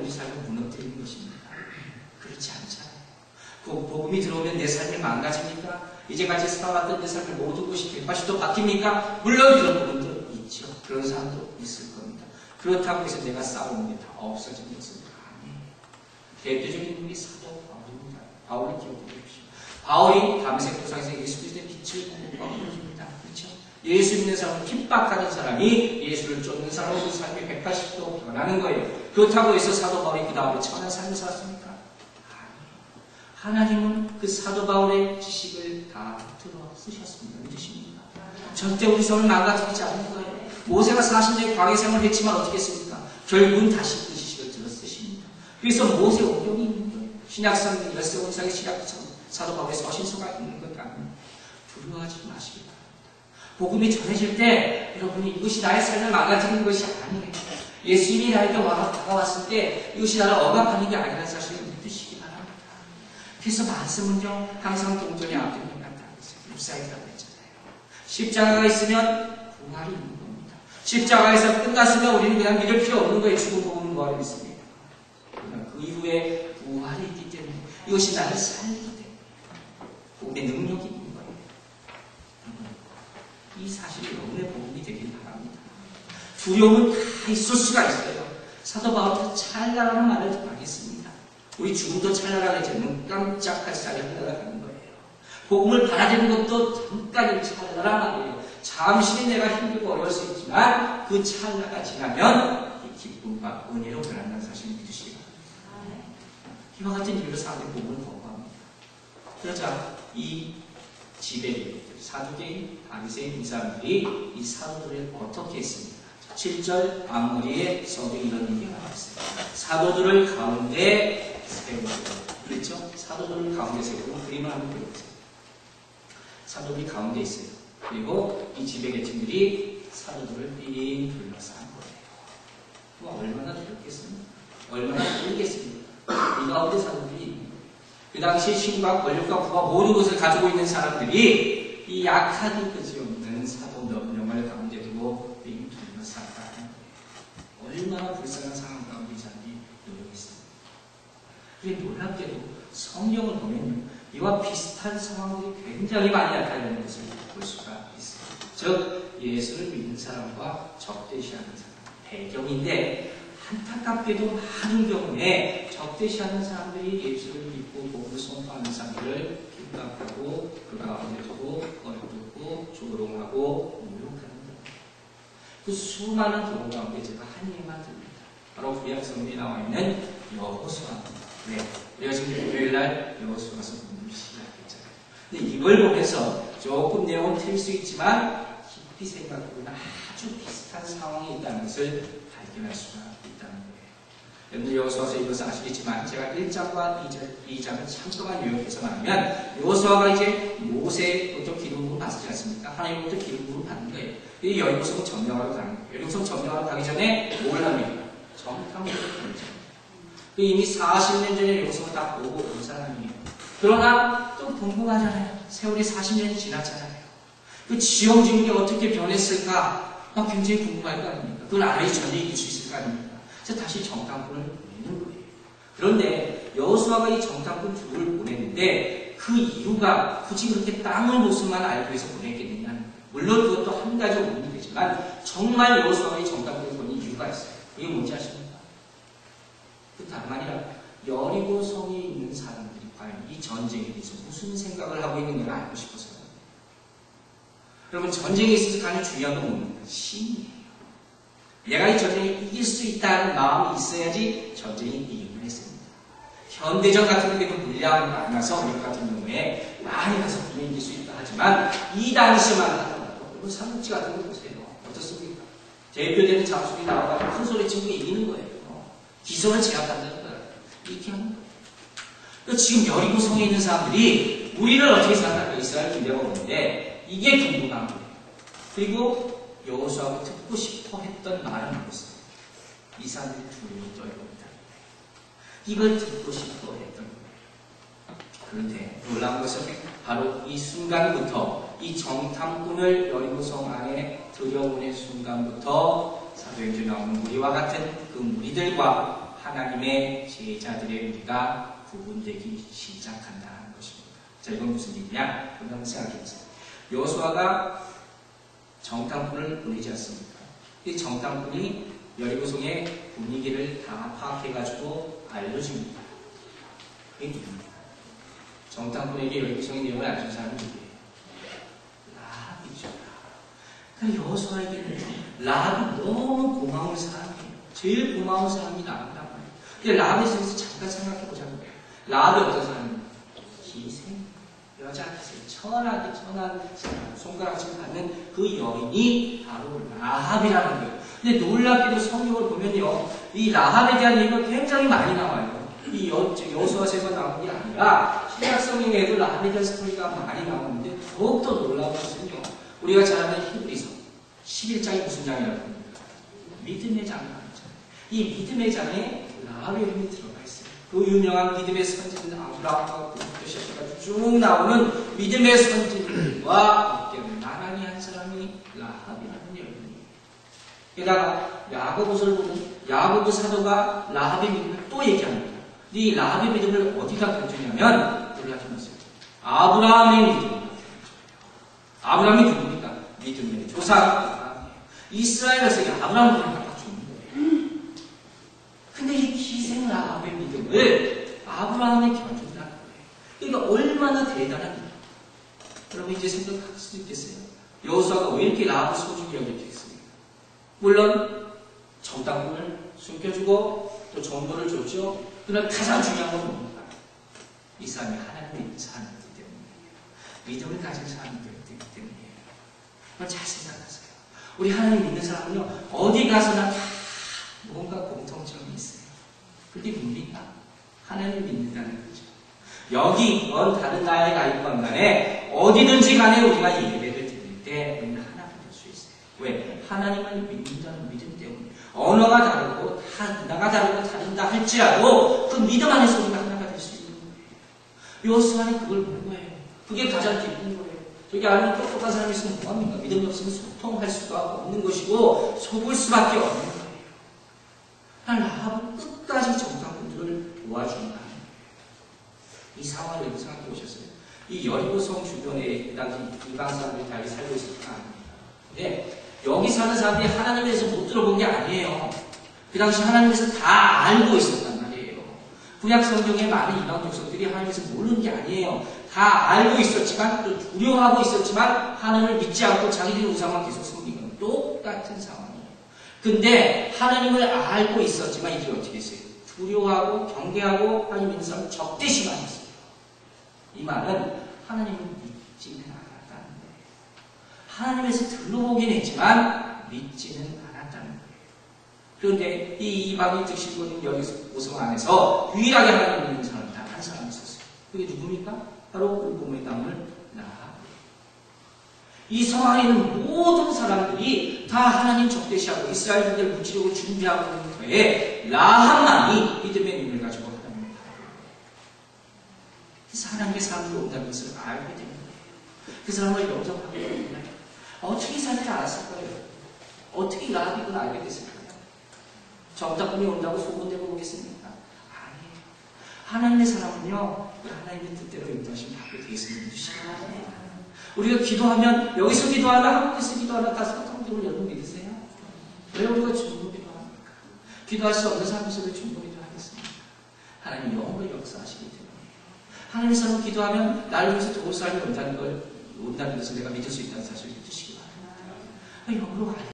우리 삶을 무너뜨리는 것입니다. 그렇지 않잖아요. 복음이 들어오면 내 삶이 망가집니까? 이제까지 살아왔던 내 삶을 모든 것이 180도 바뀝니까? 물론 그런 부분도 있죠. 그런 사람도 있을 겁니다. 그렇다고 해서 내가 싸우는 게 다 없어지는 것은 아니에요. 대표적인 분이 사도 바울입니다. 바울을 기억해 주십시오. 바울이 담에색 도상에서 예수 그리스도의 빛을 보여줍니다. 그렇죠? 예수 믿는 사람을 핍박하는 사람이 예수를 쫓는 사람으로 삶이 180도 변하는 거예요. 그렇다고 해서 사도 바울이 그 다음에 천한 삶을 살았습니까? 하나님은 그 사도 바울의 지식을 다 들어 쓰셨습니다. 믿으십니까? 절대 우리 삶을 망가뜨리지 않는 거예요. 모세가 40년의 광야 생활을 했지만 어떻게 했습니까? 결국은 다시 그 지식을 들어 쓰십니다. 그래서 모세 오경이 있는 거예요. 신약성경 열세원상의 사도 바울의 서신서가 있는 것 아닙니다. 두려워하지 마시기 바랍니다. 복음이 전해질 때 여러분이 이것이 나의 삶을 망가뜨리는 것이 아니에요. 예수님이 나에게 다가왔을 때 이것이 나를 억압하는 게 아니라는 사실을 믿으시기 바랍니다. 그래서 말씀은요 항상 동전이 앞뒤로 간다고 했어요. 잎사귀라고 했잖아요. 십자가가 있으면 부활이 있는 겁니다. 십자가에서 끝났으면 우리는 그냥 믿을 필요 없는 거예요. 죽은 복음은 뭐하러 있습니까? 그러나 그 이후에 부활이 있기 때문에 이것이 나를 살게 됩니다. 복음의 능력이 있는 거예요. 이 사실이 여러분의 복음이 되길 바랍니다. 두려움은 다 있을 수가 있어요. 사도 바울도 찰나라는 말을 하겠습니다. 우리 죽음도 찰나라고 했죠. 눈 깜짝할 사이에 흘러가는 거예요. 복음을 받아들이는 것도 잠깐의 찰나란 말이에요. 잠시는 내가 힘들고 어려울 수 있지만 그 찰나가 지나면 이 기쁨과 은혜로 변한다는 사실을 믿으시기 바랍니다. 이와 같은 이유로 사람들이 복음을 거부합니다. 그러자 이 지배인, 사두개인, 바리새인 이 사람들이 이 사도들을 어떻게 했습니까? 7절 앞머리에 성경에 이런 얘기가 나와 있어요. 사도들을 가운데 세우고, 그렇죠? 사도들을 가운데 세우고 그림을 한번 그려보세요. 사도들이 가운데 있어요. 그리고 이 지배계층들이 사도들을 삥 둘러싼 거예요. 얼마나 두렵겠습니까? 얼마나 두렵겠습니까? 이 가운데 사도들이 있는 거예요. 그 당시 신과 권력과 부와 모든 것을 가지고 있는 사람들이 이 약하디 그지 없는 사도 몇 명을 가운데 두고 삥 둘러쌌다는 거예요. 얼마나 불쌍한 상황 가운데 이 사람들이 노력했습니다. 그런데 놀랍게도 성경을 보면요. 이와 비슷한 상황들이 굉장히 많이 나타나는 것을 볼 수가 있어요. 즉 예수를 믿는 사람과 적대시하는 사람 배경인데 안타깝게도 많은 경우에 적대시하는 사람들이 예수를 믿고 복음을 선포하는 사람들을 핍박하고 그 가운데 두고 어렵고 조롱하고 모욕하는 거예요. 그 수많은 경우 가운데 제가 한 얘기만 듭니다. 바로 구약 성경에 나와 있는 여호수아입니다. 네, 우리가 지금 일요일날 여호수아서 공부를 시작했잖아요. 근데 이걸 보면서 조금 내용은 틀릴 수 있지만 깊이 생각해보면 아주 비슷한 상황이 있다는 것을 발견할 수가 있다는 거예요. 여러분들 여호수아서 이것을 아시겠지만 제가 1장과 2장을 잠깐만 요약해서 말하면 여호수아가 이제 모세부터 기름부를 받지 않습니까? 하나님부터 기름부를 받는 거예요. 이 여리고성 점령하러 가는 거예요. 여리고성 점령하러 가기 전에 뭘 합니까? 정탐을 하죠. 이미 40년 전에 여호수아가 다 보고 온 사람이에요. 그러나 또 궁금하잖아요. 세월이 40년이 지났잖아요. 그 지형 지역이 어떻게 변했을까? 막 굉장히 궁금할 거 아닙니까? 그걸 알아야 전쟁이 이길 수 있을 거 아닙니까? 그래서 다시 정탐꾼을 보내는 거예요. 그런데 여호수아가 이 정탐꾼 둘을 보냈는데 그 이유가 굳이 그렇게 땅의 모습만 알기 위해서 보냈겠느냐? 물론 그것도 한 가지 원인이 되지만 정말 여호수아가 이 정탐꾼을 보낸 이유가 있어요. 그게 뭔지 아십니까? 그 다름 아니라 여리고 성에 있는 사람들이 과연 이 전쟁에 대해서 무슨 생각을 하고 있는지를 알고 싶어서요. 여러분 전쟁에 있어서 가장 중요한 건 뭡니까? 신이에요. 내가 이 전쟁에 이길 수 있다는 마음이 있어야지 전쟁에 이기는 했습니다. 현대전 같은 경우에는 물량이 많아서 우리 같은 경우에 많이 가서 분명히 이길 수 있다 하지만 이 당시만 하더라도 여러분 삼국지 같은 거 보세요. 어떻습니까? 대표되는 장수들이 나와가지고 큰 소리 치고 이기는 거예요. 기선을 제압한다는 거예요. 이렇게 하는 거예요. 지금 여리고 성에 있는 사람들이 우리를 어떻게 생각할까 이스라엘 군대가 오는데 이게 궁금한 거예요. 그리고 여호수아가 듣고 싶어 했던 말은 뭐였어요? 이 사람들이 두려움이 떨고 있다. 이걸 듣고 싶어 했던 거예요. 그런데 놀라운 것은 바로 이 순간부터 이 정탐꾼을 여리고 성 안에 들여보낸 순간부터 사도행전에 나오는 무리와 같은 그 무리들과 하나님의 제자들의 우리가 구분되기 시작한다는 것입니다. 자, 이건 무슨 얘기냐? 한번 생각해보세요. 여호수아가 정탐꾼을 보내지 않습니까? 이 정탐꾼이 여리고성의 분위기를 다 파악해가지고 알려줍니다. 그게 누굽니까? 정탐꾼에게 여리고성의 내용을 알려준 사람이 누구예요? 라합이죠. 그러니까 여호수아에게는 라합이 너무 고마운 사람이에요. 제일 고마운 사람이 라합이란 말이에요. 근데 라합에 대해서 잠깐 생각해보자고요. 라합이 어떤 사람이에요? 기생, 여자 기생, 천하게 손가락질 받는 그 여인이 바로 라합이라는 거예요. 근데 놀랍게도 성경을 보면요, 이 라합에 대한 얘기가 굉장히 많이 나와요. 이 여호수아서에만 나오는 게 아니라 신약 성경에도 라합에 대한 스토리가 많이 나오는데 더욱더 놀라운 것은요, 우리가 잘 아는 히브리서 11장이 무슨 장이라고 합니까? 믿음의 장이라고 하죠. 이 믿음의 장에 라합의 이름이 들어가 있어요. 그 유명한 믿음의 선진 아브라함과 그부터 시작해가지고 쭉 나오는 믿음의 선진들과 함께 나란히 한 사람이 라합이라는 여인이에요. 게다가 야고보서를 보면 야고보 사도가 라합의 믿음을 또 얘기합니다. 이 라합의 믿음을 어디다 던지냐면 놀라지 마세요. 아브라함의 믿음. 아브라함이 누굽니까? 믿음의 조상 아브라함이에요. 이스라엘에서 아브라함을 갖다 주는 거예요. 근데 이 기생 라합의 믿음을 아브라함에 겨준다는 거예요. 그러니까 얼마나 대단합니까? 여러분 이제 생각할 수도 있겠어요. 여호수아가 왜 이렇게 라합을 소중히 여겼겠습니까? 물론 정탐꾼을 숨겨주고 또 정보를 줬죠. 그러나 가장 중요한 건 뭡니까? 이 사람이 하나님을 믿는 사람이기 때문이에요. 믿음을 가진 사람이기 때문이에요. 잘 생각하세요. 우리 하나님 믿는 사람은요, 어디 가서나 다 뭔가 공통점이 있어요. 그게 뭡니까? 하나님 믿는다는 거죠. 여기건 다른 나라에 가 있건 간에 어디든지 간에 우리가 예배를 드릴 때 우리는 하나 믿을 수 있어요. 왜? 하나님을 믿는다는 믿음 때문에. 언어가 다르고 다 문화가 다르고 다른다 할지라도 그 믿음 안에서 우리가 하나가 될 수 있는 거예요. 여호수아는 그걸 본 거예요. 그게 가장 기쁜 거예요. 저기 안에 똑똑한 사람이 있으면 뭐합니까? 믿음이 없으면 소통할 수가 없는 것이고 속을 수밖에 없는 거예요. 라합은 끝까지 정탐꾼들을 도와준다는 거예요. 이 상황을 여러분 생각해 보셨어요? 이 여리고성 주변에 그 당시 이방 사람들이 다 살고 있었던 거 아닙니까? 근데 여기 사는 사람들이 하나님에 대해서 못 들어본 게 아니에요. 그 당시 하나님에서 다 알고 있었단 말이에요. 구약 성경에 많은 이방 족속들이 하나님에서 모르는 게 아니에요. 다 알고 있었지만 또 두려워하고 있었지만 하나님을 믿지 않고 자기들이 우상만 계속 섬기는 건 똑같은 상황이에요. 근데 하나님을 알고 있었지만 이제 어떻게 했어요? 두려워하고 경계하고 하나님 믿는 사람을 적대시만 했어요. 이 말은 하나님을 믿지는 않았다는 거예요. 하나님에서 들어보긴 했지만 믿지는 않았다는 거예요. 그런데 이 이방인 득실군인 여리고성 안에서 유일하게 하나님 믿는 사람이 단 한 사람이 있었어요. 그게 누굽니까? 바로 그 몸의 땅을 라합. 이 성 안에 있는 모든 사람들이 다 하나님 적대시하고 이스라엘인들을 묻히려고 준비하고 있는 터에 라합만이 믿음의 눈을 가지고 하나님을 바라보는 거예요. 그래서 하나님의 사람들이 온다는 것을 알게 되는 거예요. 그 사람을 영접하게 되는 거예요. 어떻게 이 사람들이 알았을까요? 어떻게 라합이 그걸 알게 됐을까요? 정탐꾼이 온다고 소문내고 오겠습니까? 아니에요. 하나님의 사람은요, 하나님의 뜻대로 인도하심 받게 되겠습니다. 우리가 기도하면, 여기서 기도하나, 한국에서 기도하나, 다 소통적으로 여러분 믿으세요? 왜 우리가 중보 기도합니까? 기도할 수 없는 사람에서 왜 중보 기도하겠습니까? 하나님 영으로 역사하시기 때문에. 하나님의 사람은 기도하면, 나를 위해서 도울 사람이 온다는 것을 내가 믿을 수 있다는 사실을 믿으시기 바랍니다. 영으로